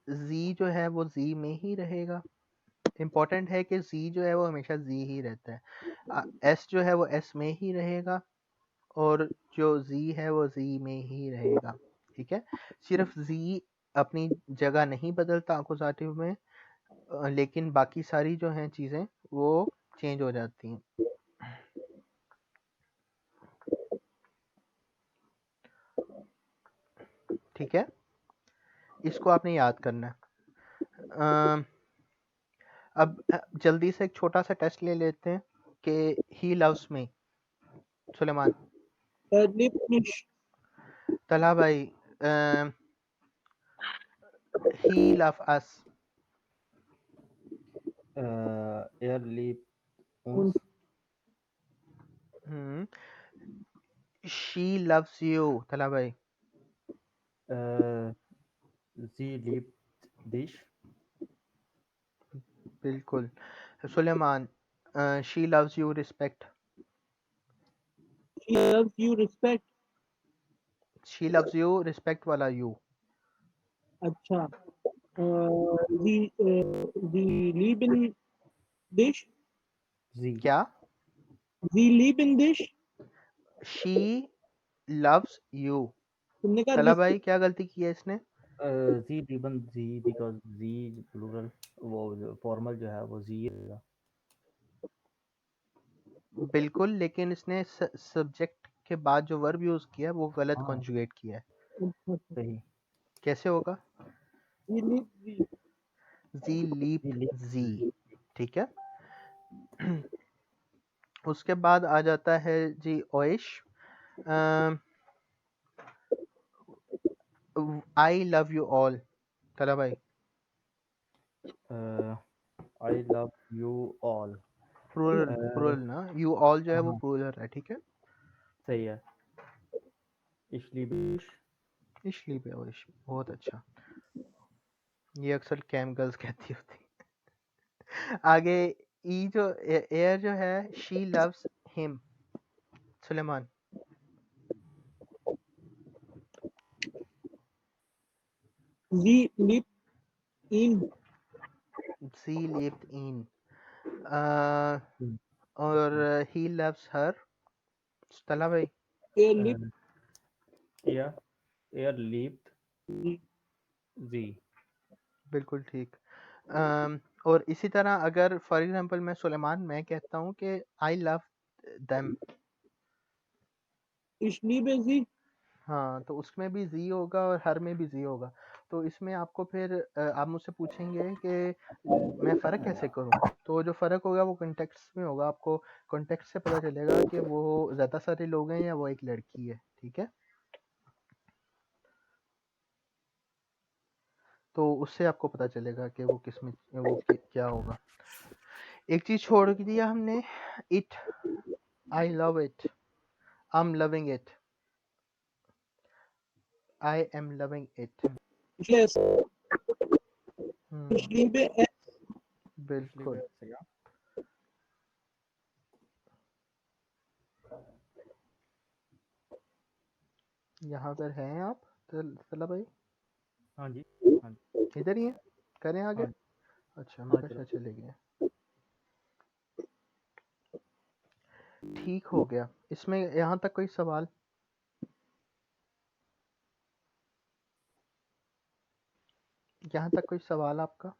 जी जो है वो जी में ही रहेगा। इम्पोर्टेंट है कि जी जो है वो हमेशा जी ही रहता है। एस जो है वो एस में ही रहेगा और जो जी है वो जी में ही रहेगा। ठीक है, सिर्फ जी अपनी जगह नहीं बदलता अकुजाटिव में, लेकिन बाकी सारी जो हैं चीज़ें वो चेंज हो जाती हैं। ठीक है, इसको आपने याद करना है। अब जल्दी से एक छोटा सा टेस्ट ले लेते हैं कि he loves me. Suleman, Liebt mich. तला भाई, he loves us, Er liebt Und uns. She loves you, तला भाई। Äh, sie liebt dich. बिल्कुल। Suleman, she loves you respect, she loves you, respect. She loves you respect वाला you. अच्छा, sie lieben dich. Sie. क्या? Sie lieben dich. She loves you. तुमने कहा तला भाई क्या गलती की है इसने? Sie lieben sie because sie plural वो फॉर्मल जो है वो जी रहेगा। बिल्कुल, लेकिन इसने सब्जेक्ट के बाद जो वर्ब यूज किया है वो गलत हाँ कॉन्जुगेट किया है। सही। कैसे होगा? Sie liebt sie. जी जी लीप्ट लिप्ट जी। जी। ठीक है, उसके बाद आ जाता है जी ओइश। आई लव यू ऑल, तला भाई। I love you all. Plural ना, यू ऑल जो है वो हाँ प्लूरल है। ठीक है, सही है। Ich liebe dich. इसलिए भी ओइश, बहुत अच्छा। ये अक्सर कैम गर्ल्स कहती होती। आगे ई जो एयर जो है, she loves him. Suleman, Sie liebt ihn. सी लिव्ड इन, और ही लव्स हर। तला भाई, Er liebt er er liebt sie. sie. बिल्कुल ठीक। और इसी तरह अगर फॉर एग्जांपल मैं सुलेमान मैं कहता हूँ कि I love them, Ich liebe sie. हाँ तो उसमें भी जी होगा और हर में भी जी होगा। तो इसमें आपको फिर आप मुझसे पूछेंगे कि मैं फ़र्क कैसे करूँ? तो जो फ़र्क होगा वो कॉन्टेक्स्ट में होगा। आपको कॉन्टेक्स्ट से पता चलेगा कि वो ज़्यादा सारे लोग हैं या वो एक लड़की है। ठीक है, तो उससे आपको पता चलेगा कि वो किस में वो क्या होगा। एक चीज़ छोड़ दिया हमने, it, I love it, I am loving it, I am loving it. Yes. Ich liebe es. Ich बिल्कुल। liebe es, ja. यहाँ पर हैं आप तला भाई? हाँ जी। हाँ जी। इधर ही हैं? करें आगे? हाँ अच्छा, मैं हाँ कहा चलो। शायद चले गए। ठीक हो गया। इसमें यहाँ तक कोई सवाल? यहाँ तक कोई सवाल आपका?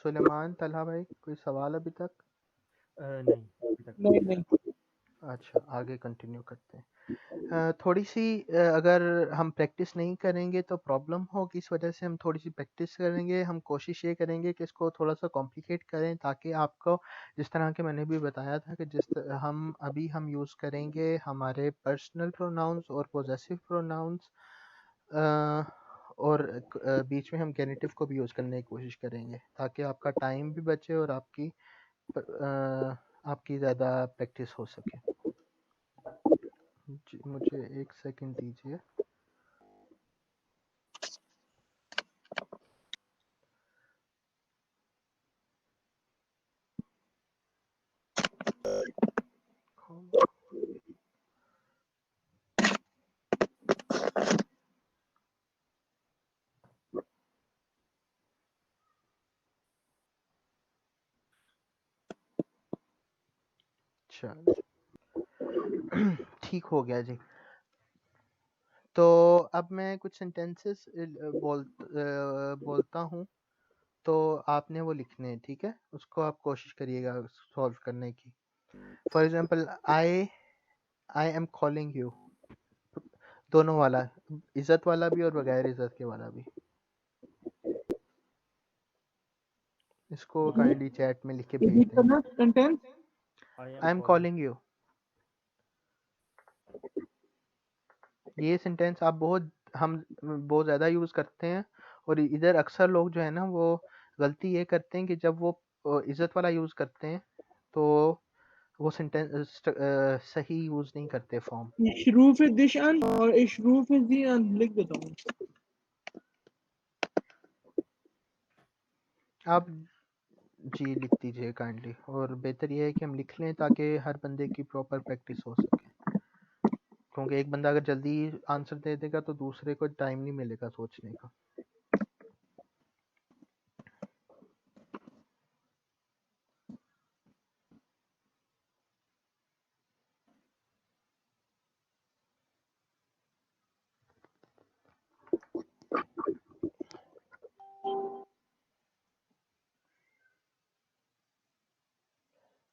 सुलेमान, तलहा भाई, कोई सवाल अभी तक? नहीं अभी तक नहीं नहीं। नहीं. अच्छा, आगे कंटिन्यू करते हैं। थोड़ी सी अगर हम प्रैक्टिस नहीं करेंगे तो प्रॉब्लम होगी, इस वजह से हम थोड़ी सी प्रैक्टिस करेंगे। हम कोशिश ये करेंगे कि इसको थोड़ा सा कॉम्प्लिकेट करें ताकि आपको जिस तरह के मैंने भी बताया था कि हम यूज़ करेंगे हमारे पर्सनल प्रोनाउंस और पोजेसिव प्रोनाउंस, और बीच में हम गेनिटिव को भी यूज़ करने की कोशिश करेंगे ताकि आपका टाइम भी बचे और आपकी ज़्यादा प्रैक्टिस हो सके। जी, मुझे एक सेकंड दीजिए। चलो ठीक हो गया जी। तो अब मैं कुछ सेंटेंसेस बोलता हूँ, तो आपने वो लिखने हैं, ठीक है? उसको आप कोशिश करिएगा सॉल्व करने की। For example, I am calling you, दोनों वाला, इज्जत वाला भी और बगैर इज्जत के वाला भी। इसको काइंडली चैट में लिख के भेज रिपीट दें। करना sentence. I I am calling you, ये सेंटेंस आप हम बहुत ज़्यादा यूज़ करते हैं, और इधर अक्सर लोग जो है ना वो गलती ये करते हैं कि जब वो इज्जत वाला यूज़ करते हैं तो वो सेंटेंस सही यूज़ नहीं करते फॉर्म। इशरूफ दिशान और इशरूफ जियान लिख देता हूँ। आप जी लिख दीजिए काइंडली, और बेहतर ये है कि हम लिख लें ताकि हर बंदे की प्रॉपर प्रैक्टिस हो सके, क्योंकि एक बंदा अगर जल्दी आंसर दे देगा तो दूसरे को टाइम नहीं मिलेगा सोचने का।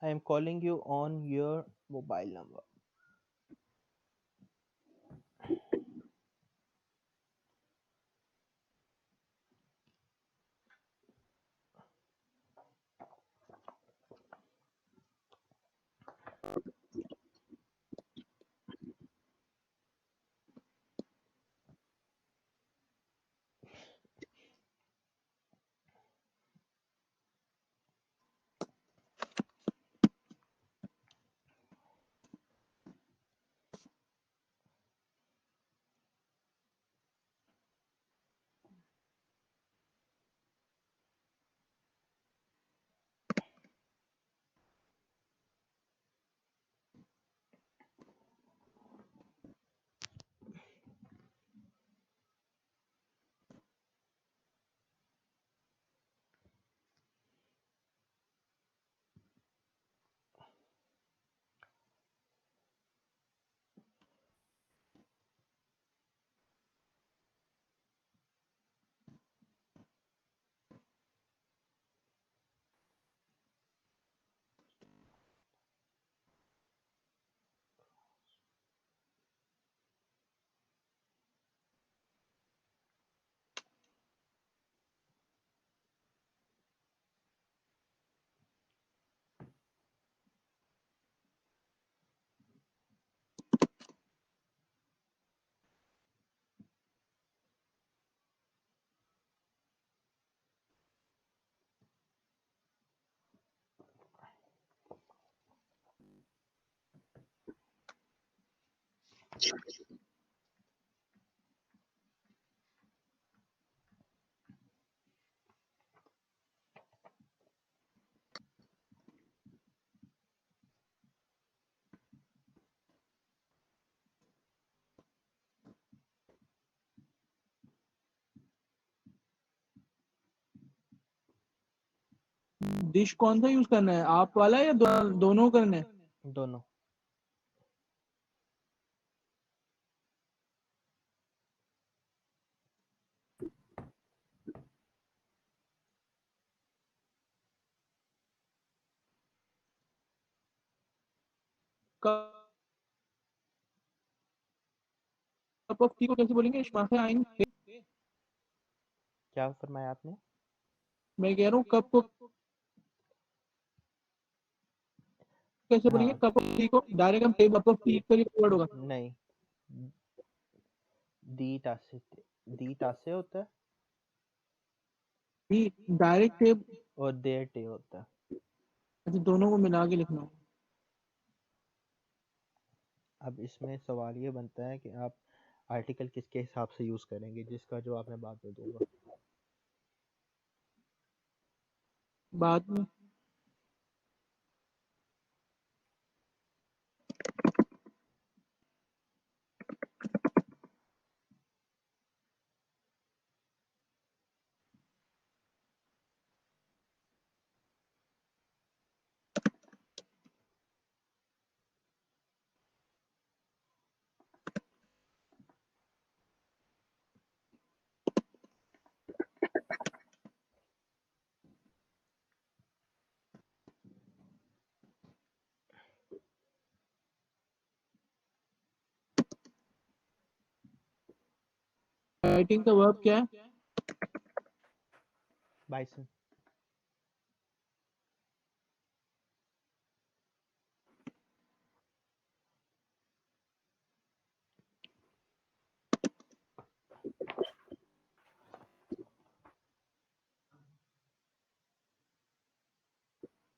I am calling you on your mobile number. Dish कौन सा यूज करना है, आप वाला या दोनों करना है? दोनों। कप ऑफ टी को कैसे बोलेंगे? इश्माखे आइन। क्या फरमाया आपने? मैं कह रहा हूँ कप को कैसे बोलेंगे? हाँ, कप ऑफ टी को डायरेक्ट हम कप ऑफ टी के लिए वर्ड होगा। नहीं, दी टासे होता है डायरेक्ट टेप। और देर टे होता है। अच्छा, दोनों को मिला के लिखना होगा। अब इसमें सवाल ये बनता है कि आप आर्टिकल किसके हिसाब से यूज़ करेंगे, जिसका जवाब मैं बाद में दूंगा। बाद में बाइटिंग का वर्ब क्या है? बाइसन।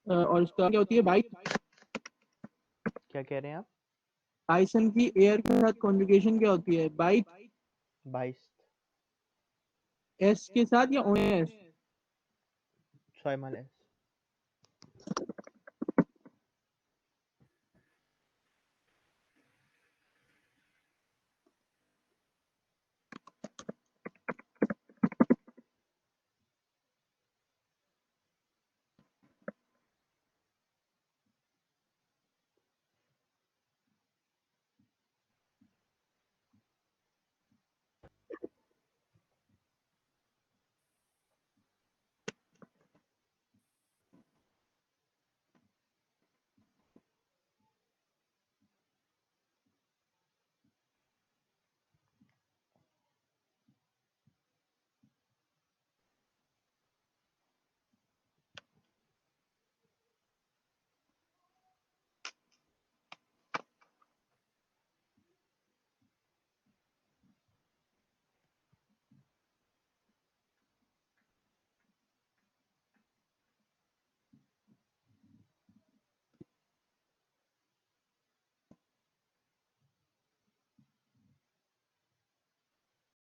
और इसका क्या होती है? बाइट। क्या कह रहे हैं आप? बाइसन की एयर के साथ कॉन्जुगेशन क्या होती है? बाइट बाइस। एस के साथ या OS? सॉयमल एस।